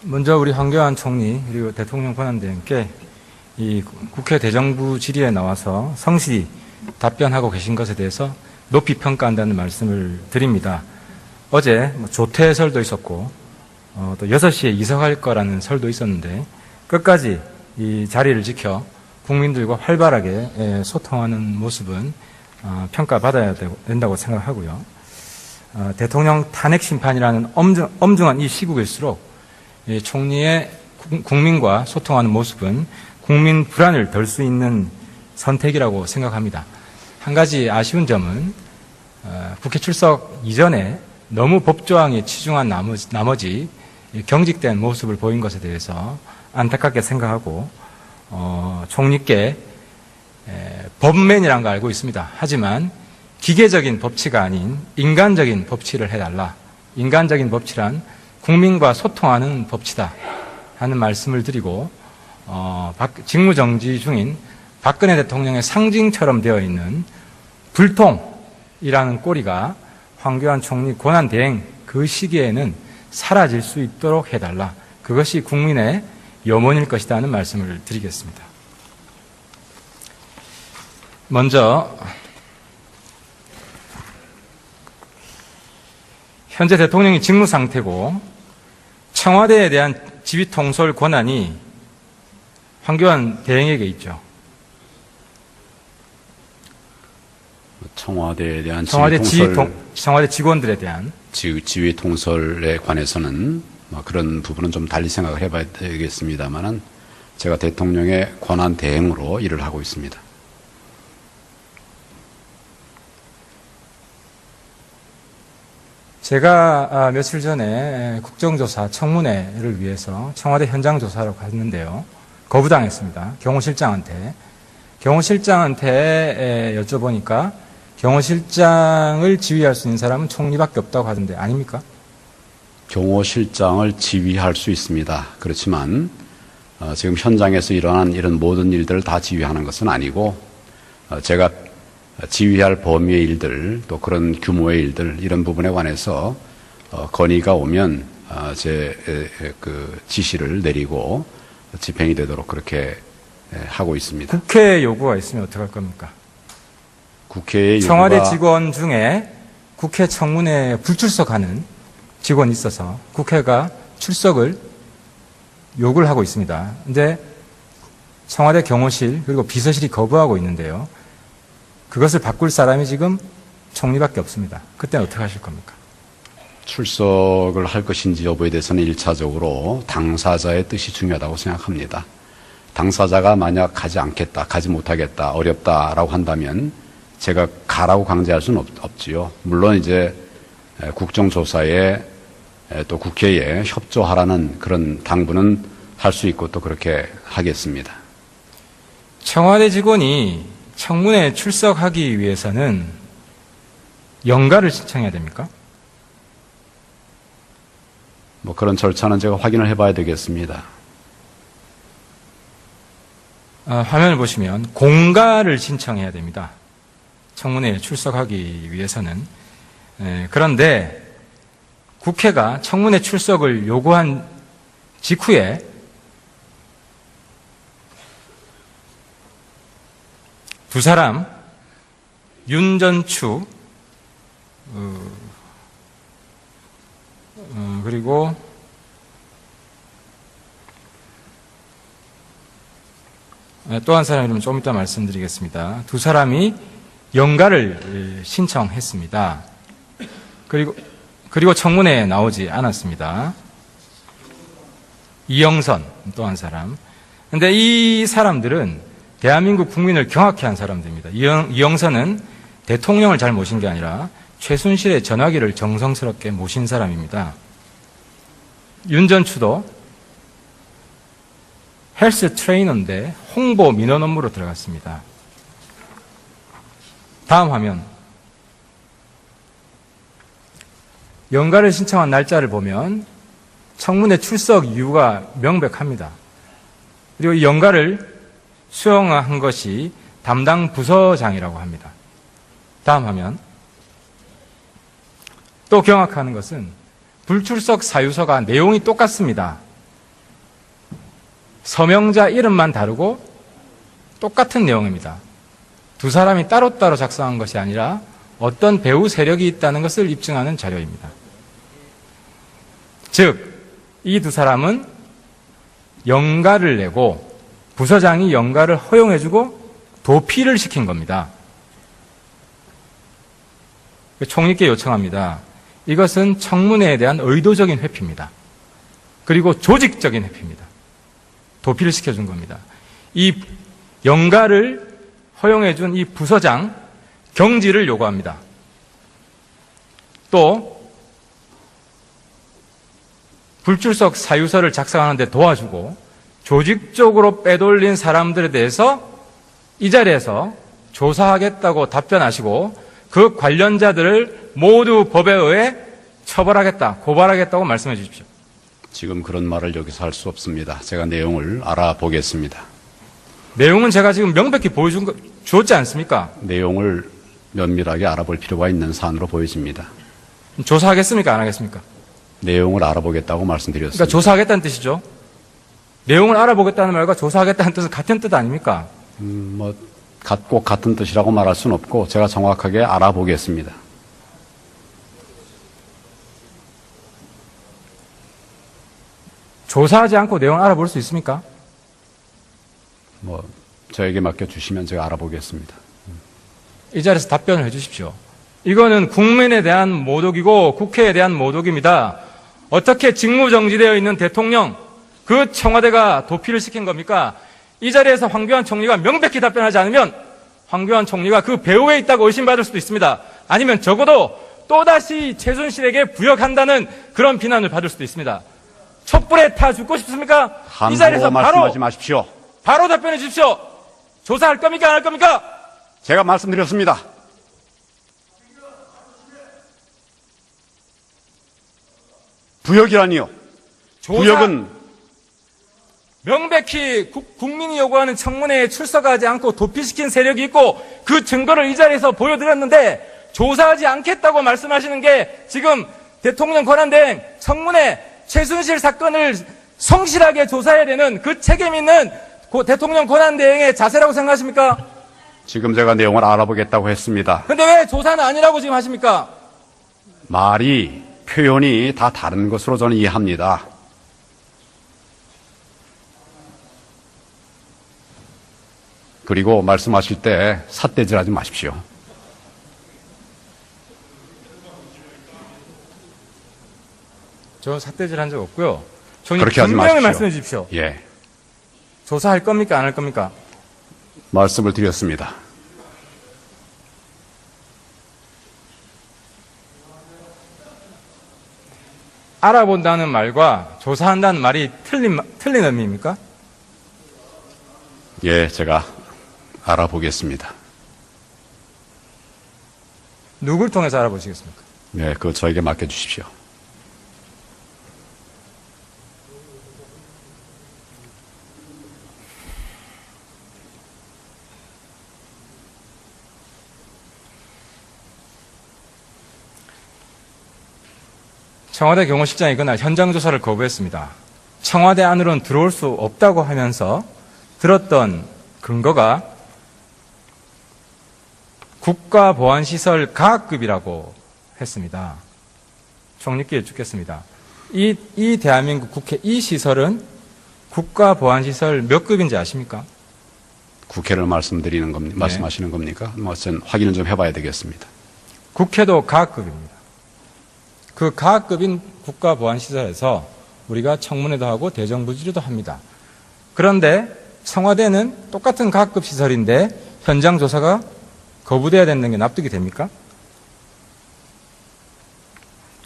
먼저 우리 황교안 총리 그리고 대통령 권한대행께 이 국회 대정부 질의에 나와서 성실히 답변하고 계신 것에 대해서 높이 평가한다는 말씀을 드립니다. 어제 조퇴설도 있었고 또 6시에 이석할 거라는 설도 있었는데 끝까지 이 자리를 지켜 국민들과 활발하게 소통하는 모습은 평가받아야 된다고 생각하고요. 대통령 탄핵 심판이라는 엄중한 이 시국일수록 총리의 국민과 소통하는 모습은 국민 불안을 덜 수 있는 선택이라고 생각합니다. 한 가지 아쉬운 점은 국회 출석 이전에 너무 법조항에 치중한 나머지 경직된 모습을 보인 것에 대해서 안타깝게 생각하고 총리께 법맨이라는 거 알고 있습니다. 하지만 기계적인 법치가 아닌 인간적인 법치를 해달라. 인간적인 법치란 국민과 소통하는 법치다 하는 말씀을 드리고 직무정지 중인 박근혜 대통령의 상징처럼 되어 있는 불통이라는 꼬리가 황교안 총리 권한대행 그 시기에는 사라질 수 있도록 해달라. 그것이 국민의 염원일 것이다 하는 말씀을 드리겠습니다. 먼저 현재 대통령이 직무 상태고 청와대에 대한 지휘 통솔 권한이 황교안 대행에게 있죠. 청와대에 대한 청와대 직원들에 대한 지휘 통솔에 관해서는 그런 부분은 좀 달리 생각을 해봐야 되겠습니다만은 제가 대통령의 권한 대행으로 일을 하고 있습니다. 제가 며칠 전에 국정조사 청문회를 위해서 청와대 현장 조사로 갔는데요. 거부당했습니다. 경호실장한테 여쭤보니까 경호실장을 지휘할 수 있는 사람은 총리밖에 없다고 하던데 아닙니까? 경호실장을 지휘할 수 있습니다. 그렇지만 지금 현장에서 일어난 이런 모든 일들을 다 지휘하는 것은 아니고 제가 지휘할 범위의 일들 또 그런 규모의 일들 이런 부분에 관해서 건의가 오면 제 그 지시를 내리고 집행이 되도록 그렇게 하고 있습니다. 국회 요구가 있으면 어떻게 할 겁니까? 국회의 청와대 직원 중에 국회 청문회에 불출석하는 직원이 있어서 국회가 출석을 요구를 하고 있습니다. 근데 청와대 경호실 그리고 비서실이 거부하고 있는데요. 그것을 바꿀 사람이 지금 총리밖에 없습니다. 그때는 어떻게 하실 겁니까? 출석을 할 것인지 여부에 대해서는 1차적으로 당사자의 뜻이 중요하다고 생각합니다. 당사자가 만약 가지 않겠다, 가지 못하겠다, 어렵다라고 한다면 제가 가라고 강제할 수는 없지요. 물론 이제 국정조사에 또 국회에 협조하라는 그런 당부는 할 수 있고 또 그렇게 하겠습니다. 청와대 직원이 청문회에 출석하기 위해서는 연가를 신청해야 됩니까? 그런 절차는 제가 확인을 해봐야 되겠습니다. 화면을 보시면 공가를 신청해야 됩니다. 청문회에 출석하기 위해서는. 그런데 국회가 청문회 출석을 요구한 직후에 두 사람, 윤전추, 그리고 또 한 사람 이름은 좀 이따 말씀드리겠습니다. 두 사람이 연가를 신청했습니다. 그리고 청문회에 나오지 않았습니다. 이영선 또 한 사람. 근데 이 사람들은 대한민국 국민을 경악해 한 사람들입니다. 이영선은 대통령을 잘 모신 게 아니라 최순실의 전화기를 정성스럽게 모신 사람입니다. 윤전추도 헬스 트레이너인데 홍보 민원 업무로 들어갔습니다. 다음 화면. 연가를 신청한 날짜를 보면 청문회 출석 이유가 명백합니다. 그리고 이 연가를 수용한 것이 담당 부서장이라고 합니다. 다음 화면. 또 경악하는 것은 불출석 사유서가 내용이 똑같습니다. 서명자 이름만 다르고 똑같은 내용입니다. 두 사람이 따로따로 작성한 것이 아니라 어떤 배후 세력이 있다는 것을 입증하는 자료입니다. 즉, 이 두 사람은 영가를 내고 부서장이 영가를 허용해주고 도피를 시킨 겁니다. 총리께 요청합니다. 이것은 청문회에 대한 의도적인 회피입니다. 그리고 조직적인 회피입니다. 도피를 시켜준 겁니다. 이 영가를 허용해준 이 부서장 경질을 요구합니다. 또 불출석 사유서를 작성하는 데 도와주고 조직적으로 빼돌린 사람들에 대해서 이 자리에서 조사하겠다고 답변하시고 그 관련자들을 모두 법에 의해 처벌하겠다, 고발하겠다고 말씀해 주십시오. 지금 그런 말을 여기서 할 수 없습니다. 제가 내용을 알아보겠습니다. 내용은 제가 지금 명백히 주었지 않습니까? 내용을 면밀하게 알아볼 필요가 있는 사안으로 보여집니다. 조사하겠습니까? 안 하겠습니까? 내용을 알아보겠다고 말씀드렸습니다. 그러니까 조사하겠다는 뜻이죠. 내용을 알아보겠다는 말과 조사하겠다는 뜻은 같은 뜻 아닙니까? 꼭 같은 뜻이라고 말할 수는 없고 제가 정확하게 알아보겠습니다. 조사하지 않고 내용을 알아볼 수 있습니까? 저에게 맡겨주시면 제가 알아보겠습니다. 이 자리에서 답변을 해 주십시오. 이거는 국민에 대한 모독이고 국회에 대한 모독입니다. 어떻게 직무정지되어 있는 대통령, 그 청와대가 도피를 시킨 겁니까? 이 자리에서 황교안 총리가 명백히 답변하지 않으면 황교안 총리가 그 배후에 있다고 의심받을 수도 있습니다. 아니면 적어도 또다시 최순실에게 부역한다는 그런 비난을 받을 수도 있습니다. 촛불에 타 죽고 싶습니까? 이 자리에서 말씀하지 마십시오. 바로 답변해 주십시오. 조사할 겁니까? 안 할 겁니까? 제가 말씀드렸습니다. 부역이라니요. 부역은 명백히 국민이 요구하는 청문회에 출석하지 않고 도피시킨 세력이 있고 그 증거를 이 자리에서 보여드렸는데 조사하지 않겠다고 말씀하시는 게 지금 대통령 권한대행 청문회 최순실 사건을 성실하게 조사해야 되는 그 책임 있는 대통령 권한대행의 자세라고 생각하십니까? 지금 제가 내용을 알아보겠다고 했습니다. 근데 왜 조사는 아니라고 지금 하십니까? 표현이 다 다른 것으로 저는 이해합니다. 그리고 말씀하실 때 삿대질하지 마십시오. 저 삿대질한 적 없고요. 그렇게 하지 분명히 마십시오. 말씀해 주십시오. 예, 조사할 겁니까? 안 할 겁니까? 말씀을 드렸습니다. 알아본다는 말과 조사한다는 말이 틀린 의미입니까? 예, 제가 알아보겠습니다. 누굴 통해서 알아보시겠습니까? 네, 그거 저에게 맡겨주십시오. 청와대 경호실장이 그날 현장 조사를 거부했습니다. 청와대 안으로는 들어올 수 없다고 하면서 들었던 근거가 국가보안시설 가급이라고 했습니다. 총리께 여쭙겠습니다. 이 대한민국 국회 이 시설은 국가보안시설 몇 급인지 아십니까? 국회를 말씀하시는 겁니까? 전 확인을 좀 해봐야 되겠습니다. 국회도 가급입니다. 그 가급인 국가보안시설에서 우리가 청문회도 하고 대정부질의도 합니다. 그런데 청와대는 똑같은 가급 시설인데 현장 조사가 거부돼야 되는 게 납득이 됩니까?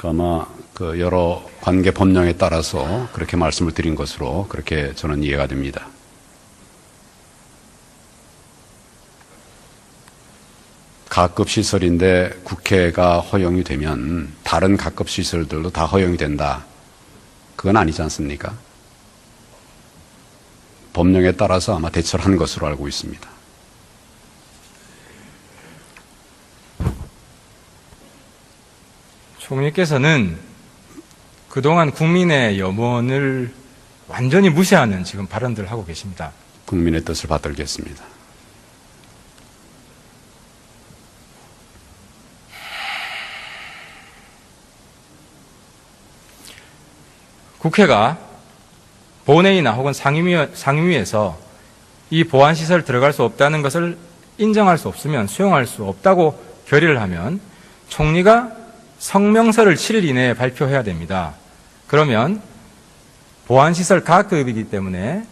아마 여러 관계 법령에 따라서 그렇게 말씀을 드린 것으로 그렇게 저는 이해가 됩니다. 가급 시설인데 국회가 허용이 되면 다른 가급 시설들도 다 허용이 된다. 그건 아니지 않습니까? 법령에 따라서 아마 대처를 한 것으로 알고 있습니다. 총리께서는 그동안 국민의 염원을 완전히 무시하는 지금 발언들을 하고 계십니다. 국민의 뜻을 받들겠습니다. 국회가 본회의나 혹은 상임위에서 이 보안시설 들어갈 수 없다는 것을 인정할 수 없으면 수용할 수 없다고 결의를 하면 총리가 성명서를 7일 이내에 발표해야 됩니다. 그러면 보안시설 가급이기 때문에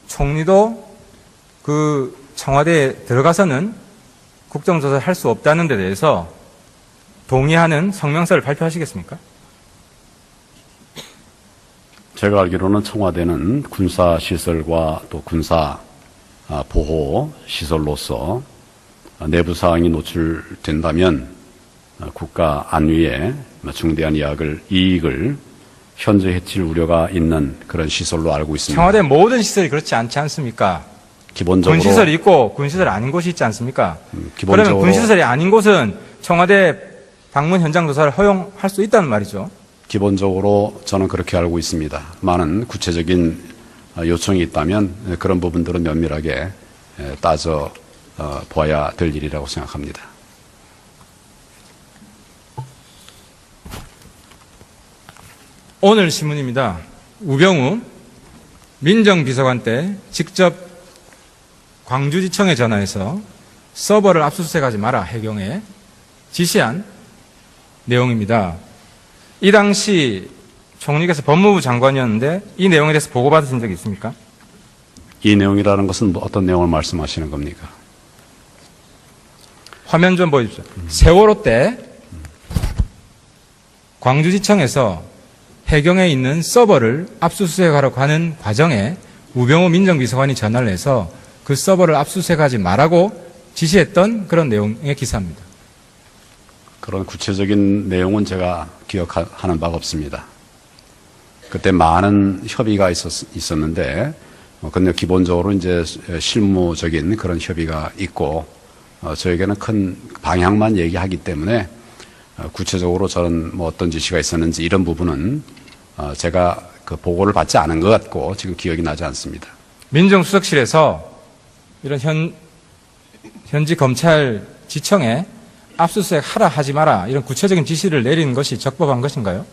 총리도 그 청와대에 들어가서는 국정조사를 할 수 없다는 데 대해서 동의하는 성명서를 발표하시겠습니까? 제가 알기로는 청와대는 군사시설과 또 군사 보호 시설로서 내부 사항이 노출된다면 국가 안위에 중대한 이익을 현재 해칠 우려가 있는 그런 시설로 알고 있습니다. 청와대 모든 시설이 그렇지 않지 않습니까? 기본적으로 군시설이 있고 군시설 아닌 곳이 있지 않습니까? 기본적으로 그러면 군시설이 아닌 곳은 청와대 방문 현장 조사를 허용할 수 있다는 말이죠. 기본적으로 저는 그렇게 알고 있습니다. 많은 구체적인 요청이 있다면 그런 부분들은 면밀하게 따져 봐야 될 일이라고 생각합니다. 오늘 신문입니다. 우병우 민정비서관 때 직접 광주지청에 전화해서 서버를 압수수색하지 마라 해경에 지시한 내용입니다. 이 당시 총리께서 법무부 장관이었는데 이 내용에 대해서 보고받으신 적이 있습니까? 이 내용이라는 것은 어떤 내용을 말씀하시는 겁니까? 화면 좀 보여주십시오. 세월호 때 광주지청에서 해경에 있는 서버를 압수수색하러 가는 과정에 우병우 민정비서관이 전화를 해서 그 서버를 압수수색하지 말라고 지시했던 그런 내용의 기사입니다. 그런 구체적인 내용은 제가 기억하는 바가 없습니다. 그때 많은 협의가 있었는데, 근데 기본적으로 이제 실무적인 그런 협의가 있고, 저에게는 큰 방향만 얘기하기 때문에, 구체적으로 저는 뭐 어떤 지시가 있었는지 이런 부분은 제가 그 보고를 받지 않은 것 같고 지금 기억이 나지 않습니다. 민정수석실에서 이런 현지 검찰 지청에 압수수색 하라 하지 마라 이런 구체적인 지시를 내리는 것이 적법한 것인가요?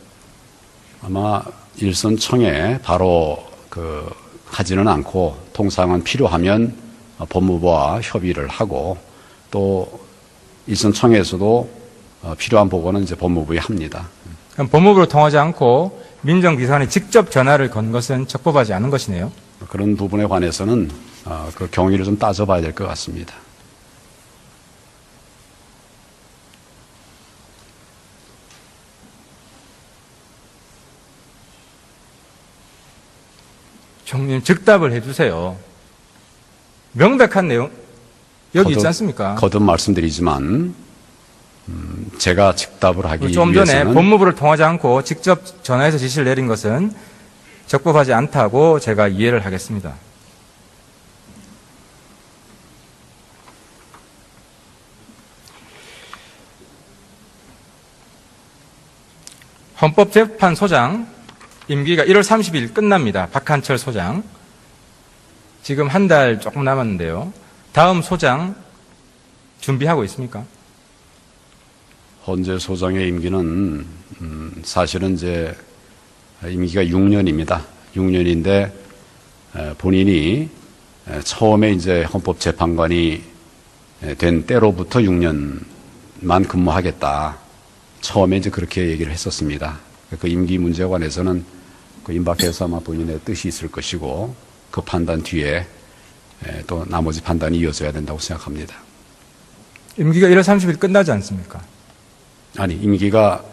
아마 일선청에 바로 하지는 않고 통상은 필요하면 법무부와 협의를 하고 또 일선청에서도 필요한 보고는 이제 법무부에 합니다. 그럼 법무부로 통하지 않고 민정비서관이 직접 전화를 건 것은 적법하지 않은 것이네요. 그런 부분에 관해서는 그 경위를 좀 따져봐야 될 것 같습니다. 총리님 즉답을 해주세요. 명백한 내용 여기 있지 않습니까? 거듭 말씀드리지만 제가 즉답을 하기 좀 전에 위해서는 법무부를 통하지 않고 직접 전화해서 지시를 내린 것은 적법하지 않다고 제가 이해를 하겠습니다. 헌법재판소장 임기가 1월 30일 끝납니다. 박한철 소장. 지금 한 달 조금 남았는데요. 다음 소장 준비하고 있습니까? 헌재 소장의 임기는 사실은 이제 임기가 6년입니다. 6년인데 본인이 처음에 이제 헌법재판관이 된 때로부터 6년만 근무하겠다. 처음에 이제 그렇게 얘기를 했었습니다. 그 임기 문제에 관해서는 그 임박해서 아마 본인의 뜻이 있을 것이고 그 판단 뒤에 또 나머지 판단이 이어져야 된다고 생각합니다. 임기가 1월 30일 끝나지 않습니까? 아니, 임기가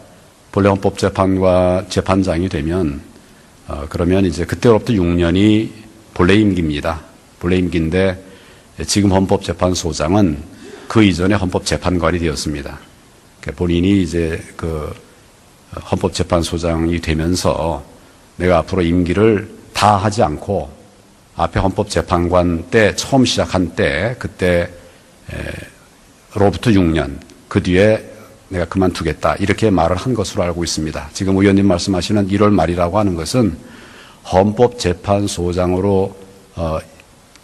본래 헌법재판과 재판장이 되면 그러면 이제 그때로부터 6년이 본래 임기입니다. 본래 임기인데 지금 헌법재판소장은 그 이전에 헌법재판관이 되었습니다. 본인이 이제 그 헌법재판소장이 되면서 내가 앞으로 임기를 다 하지 않고 앞에 헌법재판관 때 처음 시작한 때 그때로부터 6년 그 뒤에 내가 그만두겠다 이렇게 말을 한 것으로 알고 있습니다. 지금 의원님 말씀하시는 1월 말이라고 하는 것은 헌법재판소장으로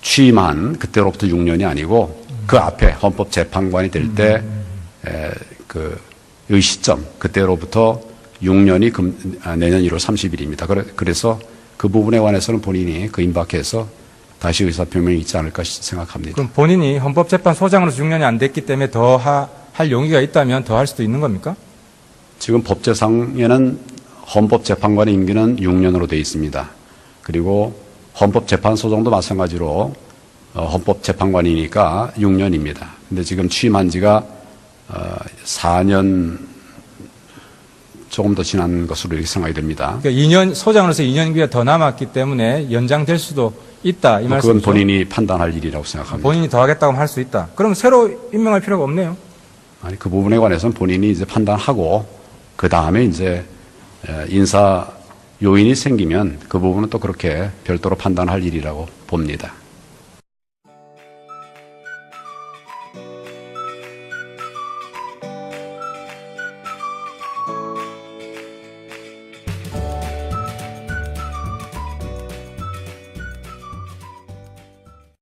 취임한 그때로부터 6년이 아니고 그 앞에 헌법재판관이 될 때 이 시점 그때로부터 6년이 내년 1월 30일입니다. 그래서 그 부분에 관해서는 본인이 그 임박해서 다시 의사표명이 있지 않을까 생각합니다. 그럼 본인이 헌법재판소장으로서 6년이 안 됐기 때문에 더 할 용의가 있다면 더 할 수도 있는 겁니까? 지금 법제상에는 헌법재판관의 임기는 6년으로 되어 있습니다. 그리고 헌법재판소장도 마찬가지로 헌법재판관이니까 6년입니다. 근데 지금 취임한 지가 4년 조금 더 지난 것으로 이렇게 생각이 됩니다. 그러니까 2년, 소장으로서 2년기가 더 남았기 때문에 연장될 수도 있다. 이 말씀이죠. 그건 본인이 판단할 일이라고 생각합니다. 본인이 더 하겠다고 하면 할 수 있다. 그럼 새로 임명할 필요가 없네요. 아니, 그 부분에 관해서는 본인이 이제 판단하고, 그 다음에 이제 인사 요인이 생기면 그 부분은 또 그렇게 별도로 판단할 일이라고 봅니다.